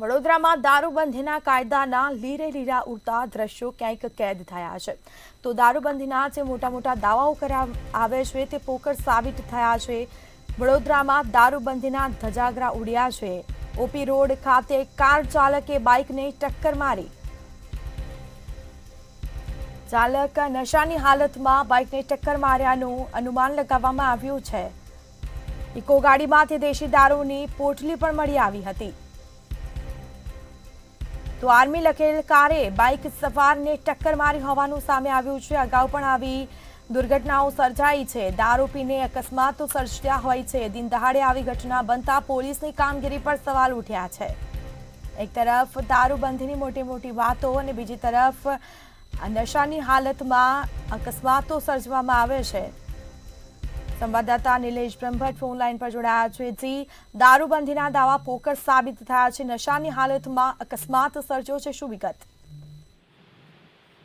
વડોદરામાં દારૂબંધીના કાયદાના લીરે લીરા ઉડતા દ્રશ્યો ક્યાંક કેદ થયા છે તો દારૂબંધીના જે મોટા મોટા દાવાઓ આવે છે તે પોકળ સાબિત થયા છે। વડોદરામાં દારૂબંધીના ધજાગરા ઉડ્યા છે। ઓપી રોડ ખાતે કાર ચાલકે બાઇકને ટક્કર મારી। ચાલક નશાની હાલતમાં બાઇકને ટક્કર માર્યાનું અનુમાન લગાવવામાં આવ્યું છે। ઇકો ગાડીમાંથી દેશી દારૂની પોટલી પણ મળી આવી હતી। તો આર્મી લખેલ કારે બાઇક સવારને ટક્કર મારી હોવાનું સામે આવ્યું છે। અગાઉ પણ આવી દુર્ઘટનાઓ સર્જાઈ છે। દારૂ પીને અકસ્માતો સર્જ્યા હોય છે। દિન દહાડે આવી ઘટના બનતા પોલીસની કામગીરી પર સવાલ ઉઠ્યા છે। એક તરફ દારૂબંધીની મોટી મોટી વાતો અને બીજી તરફ નશાની હાલતમાં અકસ્માતો સર્જવામાં આવે છે। સંવાદદાતા નિલેશ બ્રહ્મભટ્ટ ફોન લાઈન પર જોડાયા છે। જી, દારૂબંધીના દાવા પોકળ સાબિત થયા છે। નશાની હાલતમાં અકસ્માત સર્જ્યો છે, શું વિગત?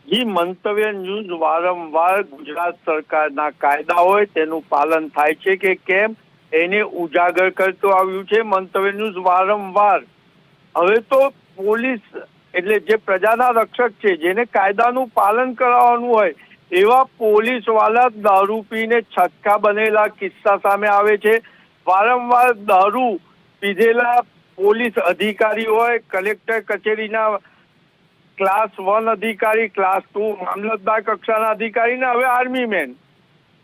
જી, મંતવ્ય ન્યૂઝ વારંવાર ગુજરાત સરકારના કાયદા હોય તેનું પાલન થાય છે કે કેમ એને ઉજાગર કરતો આવ્યું છે। મંતવ્ય ન્યૂઝ વારંવાર હવે તો પોલીસ એટલે જે પ્રજાના રક્ષક છે, જેને કાયદાનું પાલન કરાવવાનું હોય એવા પોલીસ વાળા દારૂ પીને છક્કા બનેલા કિસ્સા સામે આવે છે। વારંવાર દારૂ પીધેલા પોલીસ અધિકારી હોય, કલેક્ટર કચેરીના ક્લાસ 1 અધિકારી, ક્લાસ 2 મામલતદાર કક્ષાના અધિકારી ને હવે આર્મી મેન,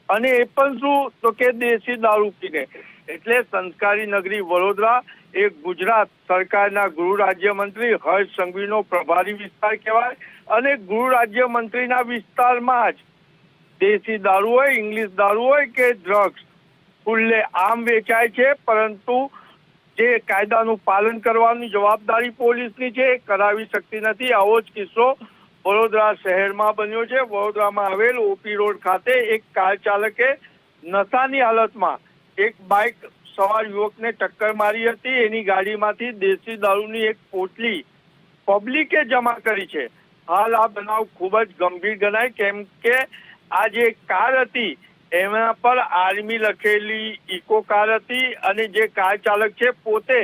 અને એ પણ શું તો કે દેશી દારૂ પીને। એટલે સંસ્કારી નગરી વડોદરા એ ગુજરાત સરકારના ગૃહ રાજ્યમંત્રી હર્ષ સંઘવીનો પ્રભારી વિસ્તાર કહેવાય, અને ગૃહ રાજ્યમંત્રીના વિસ્તારમાં જ દેશી દારૂ હોય, ઇંગ્લિશ દારૂ હોય કે ડ્રગ્સ ખુલ્લે આમ વેચાય છે। પરંતુ જે કાયદાનું પાલન કરવાની જવાબદારી પોલીસની છે એ કરાવી શકતી નથી। આવો જ કિસ્સો વડોદરા શહેરમાં બન્યો છે। વડોદરામાં આવેલ ઓપી રોડ ખાતે એક કાર ચાલકે નશાની હાલતમાં એક બાઇક સવાર યુવકને ટક્કર મારી હતી। એની ગાડીમાંથી દેશી દારૂની એક પોટલી પબ્લિકે જમા કરી છે। હાલ આ બનાવ ખૂબ જ ગંભીર ગણાય, કેમ કે આ જે કાર હતી એના પર આર્મી લખેલી ઇકો કાર હતી, અને જે કાર ચાલક છે પોતે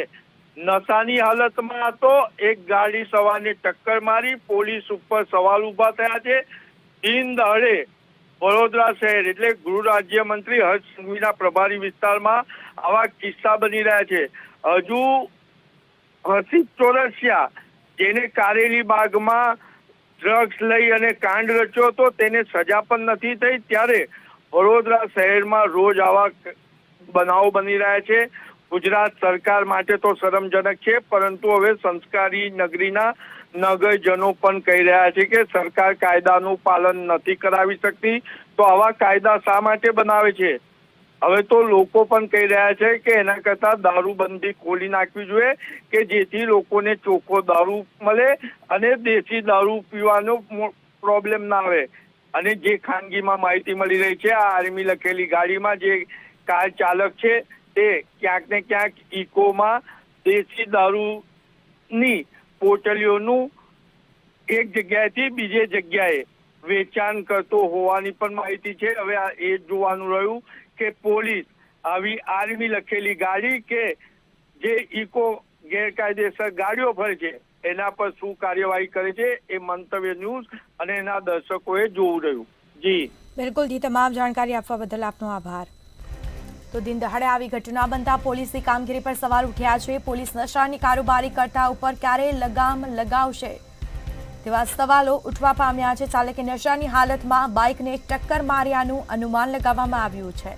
નશાની હાલતમાં હતો। એક ગાડી સવારને ટક્કર મારી, પોલીસ ઉપર સવાલ ઉભા થયા છે। દિન દહાડે વડોદરા શહેર એટલે ગૃહ રાજ્યમંત્રી હર્ષ સંઘવીના પ્રભારી વિસ્તારમાં આવા કિસ્સા બની રહ્યા છે। હજુ હર્ષિત ચોરસિયા, જેને કારેલી બાગમાં ડ્રગ્સ લઈ અને કાંડ રચ્યો હતો, તેને સજા પણ નથી થઈ, ત્યારે વડોદરા શહેરમાં રોજ આવા બનાવો બની રહ્યા છે। ગુજરાત સરકાર માટે તો શરમજનક છે, પરંતુ હવે સંસ્કારી નગરીના નગરજનો પણ કહી રહ્યા છે કે સરકાર કાયદાનું પાલન નથી કરાવી શકતી, તો આવા કાયદા શા માટે બનાવે છે? હવે તો લોકો પણ કહી રહ્યા છે કે એના કરતા દારૂબંધી ખોલી નાખવી જોઈએ, કે જેથી લોકોને ચોખ્ખો દારૂ મળે અને દેશી દારૂ પીવાનો પ્રોબ્લેમ ના આવે। અને જે ખાનગીમાં માહિતી મળી રહી છે, આ આર્મી લખેલી ગાડીમાં જે કાર ચાલક છે તે ક્યાંક ને ક્યાંક ઇકોમાં દેશી દારૂની પોટલીઓનું એક જગ્યાએથી બીજે જગ્યાએ વેચાણ કરતો હોવાની પણ માહિતી છે। હવે એ જોવાનું રહ્યું કે પોલીસ આવી આર્મી લખેલી ગાડી કે જે ઇકો ગેરકાયદેસર ગાડીઓ ફરે છે એના પર શું કાર્યવાહી કરે છે, એ મંતવ્ય ન્યૂઝ અને એના દર્શકોએ જોવું રહ્યું। જી બિલકુલ જી, તમામ જાણકારી આપવા બદલ આપનો આભાર। તો દિન દહાડે આવી ઘટના બનતા પોલીસની કામગીરી પર સવાલ ઉઠ્યા છે। પોલીસ નશાની કારોબારી કરતા ઉપર ક્યારે લગામ લગાવશે તેવા સવાલો ઉઠવા પામ્યા છે। ચાલકે નશાની હાલતમાં બાઇકને ટક્કર માર્યાનું અનુમાન લગાવવામાં આવ્યું છે।